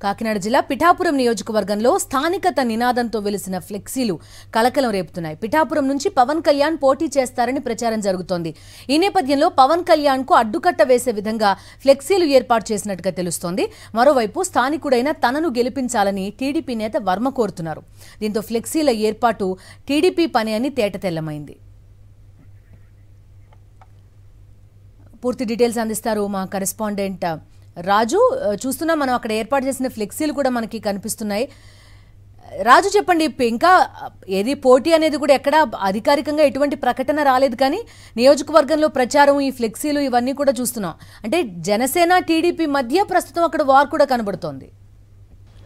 కాకినాడ జిల్లా పిఠాపురం నియోజకవర్గంలో స్థానికత నినాదంతో వెలిసిన ఫ్లెక్సీలు కలకలం రేపుతున్నాయి. పిఠాపురం నుంచి పవన్ కళ్యాణ్ పోటీ చేస్తారని ప్రచారం జరుగుతోంది. ఈ నేపథ్యంలో పవన్ కళ్యాణ్ కు అడ్డుకట్ట వేసే విధంగా ఫ్లెక్సీలు ఏర్పాటు చేసినట్టుగా తెలుస్తోంది. మరోవైపు స్థానికుడైన తనను గెలిపించాలని టీడీపీ నేత వర్మ కోరుతున్నారు. దీంతో ఫ్లెక్సీల ఏర్పాటు టీడీపీ పని అని తేటతెల్లమైంది. పూర్తి డీటెయిల్స్ అందిస్తారు మా కరెస్పాండెంట్ రాజు. చూస్తున్నా మనం అక్కడ ఏర్పాటు చేసిన ఫ్లెక్సీలు కూడా మనకి కనిపిస్తున్నాయి. రాజు చెప్పండి, ఇంకా ఏది పోటీ అనేది కూడా ఎక్కడ అధికారికంగా ఎటువంటి ప్రకటన రాలేదు, కానీ నియోజకవర్గంలో ప్రచారం, ఈ ఫ్లెక్సీలు ఇవన్నీ కూడా చూస్తున్నాం. అంటే జనసేన టీడీపీ మధ్య ప్రస్తుతం అక్కడ వార్ కూడా కనబడుతోంది.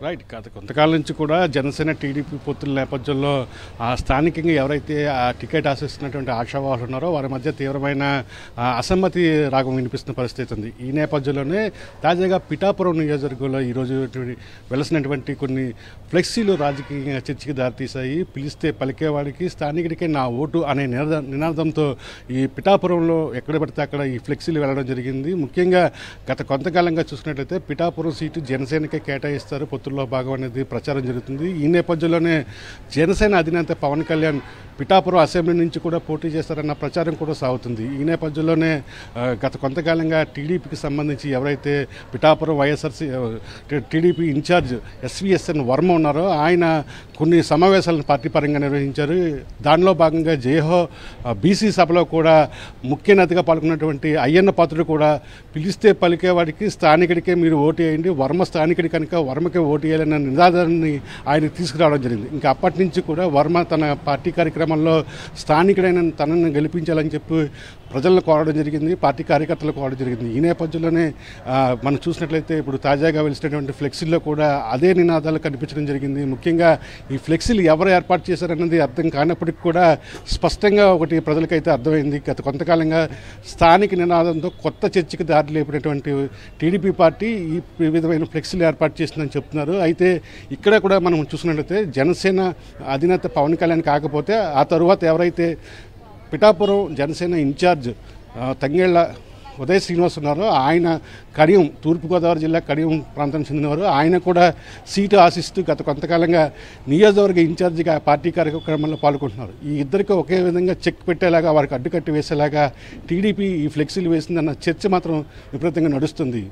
రైట్. గత కొంతకాలం నుంచి కూడా జనసేన టీడీపీ పొత్తుల నేపథ్యంలో స్థానికంగా ఎవరైతే ఆ టికెట్ ఆశిస్తున్నటువంటి ఆశావాహులు ఉన్నారో వారి మధ్య తీవ్రమైన అసమ్మతి రాగం వినిపిస్తున్న పరిస్థితి ఉంది. ఈ నేపథ్యంలోనే తాజాగా పిఠాపురం నియోజకవర్గంలో ఈరోజు వెలసినటువంటి కొన్ని ఫ్లెక్సీలు రాజకీయంగా చర్చకి దారితీశాయి. పిలిస్తే పలికేవాడికి స్థానికుడికే నా ఓటు అనే నినాదంతో ఈ పిఠాపురంలో ఎక్కడ పడితే అక్కడ ఈ ఫ్లెక్సీలు వెళ్ళడం జరిగింది. ముఖ్యంగా గత కొంతకాలంగా చూసుకున్నట్లయితే పిఠాపురం సీటు జనసేనకే కేటాయిస్తారు, పొత్తుల్లో భాగం అనేది ప్రచారం జరుగుతుంది. ఈ నేపథ్యంలోనే జనసేన అధినేత పవన్ కళ్యాణ్ పిఠాపురం అసెంబ్లీ నుంచి కూడా పోటీ చేస్తారన్న ప్రచారం కూడా సాగుతుంది. ఈ నేపథ్యంలోనే గత కొంతకాలంగా టీడీపీకి సంబంధించి ఎవరైతే Pithapuram YSRC TDP incharge SVSN Varma ఉన్నారో ఆయన కొన్ని సమావేశాలను పార్టీ పరంగా నిర్వహించారు. దానిలో భాగంగా జయహో బీసీ సభలో కూడా ముఖ్య అతిథిగా పాల్గొన్నటువంటి అయ్యన్న పాత్రుడు కూడా పిలిస్తే పలికేవాడికి స్థానికుడికే మీరు ఓటు వేయండి, వర్మ స్థానికుడి కనుక వర్మకే ఓటు వేయాలన్న నినాదాన్ని ఆయన తీసుకురావడం జరిగింది. ఇంకా అప్పటి నుంచి కూడా వర్మ తన పార్టీ కార్యక్రమంలో స్థానికుడైన తనను గెలిపించాలని చెప్పి ప్రజలను కోరడం జరిగింది, పార్టీ కార్యకర్తలు కోరడం జరిగింది. ఈ నేపథ్యంలోనే మనం చూసినట్లయితే ఇప్పుడు తాజాగా వెలిసినటువంటి ఫ్లెక్సీల్లో కూడా అదే నినాదాలు కనిపించడం జరిగింది. ముఖ్యంగా ఈ ఫ్లెక్సీలు ఎవరు ఏర్పాటు చేశారన్నది అర్థం కానప్పటికీ కూడా స్పష్టంగా ఒకటి ప్రజలకైతే అర్థమైంది. గత కొంతకాలంగా స్థానిక నినాదంతో కొత్త చర్చకి దారి లేపినటువంటి టీడీపీ పార్టీ ఈ విధమైన ఫ్లెక్సీలు ఏర్పాటు చేసిందని చెప్తున్నారు. అయితే ఇక్కడ కూడా మనం చూసినట్లయితే జనసేన అధినేత పవన్ కళ్యాణ్ కాకపోతే ఆ తరువాత ఎవరైతే పిఠాపురం జనసేన ఇన్ఛార్జ్ తంగేళ్ల ఉదయ్ శ్రీనివాస్ ఉన్నారో ఆయన కడియం, తూర్పుగోదావరి జిల్లా కడియం ప్రాంతానికి చెందినవారు. ఆయన కూడా సీటు ఆశిస్తూ గత కొంతకాలంగా నియోజకవర్గ ఇన్ఛార్జిగా పార్టీ కార్యక్రమంలో పాల్గొంటున్నారు. ఈ ఇద్దరికి ఒకే విధంగా చెక్ పెట్టేలాగా, వారికి అడ్డుకట్టి వేసేలాగా టీడీపీ ఈ ఫ్లెక్సీలు వేసిందన్న చర్చ మాత్రం విపరీతంగా నడుస్తుంది.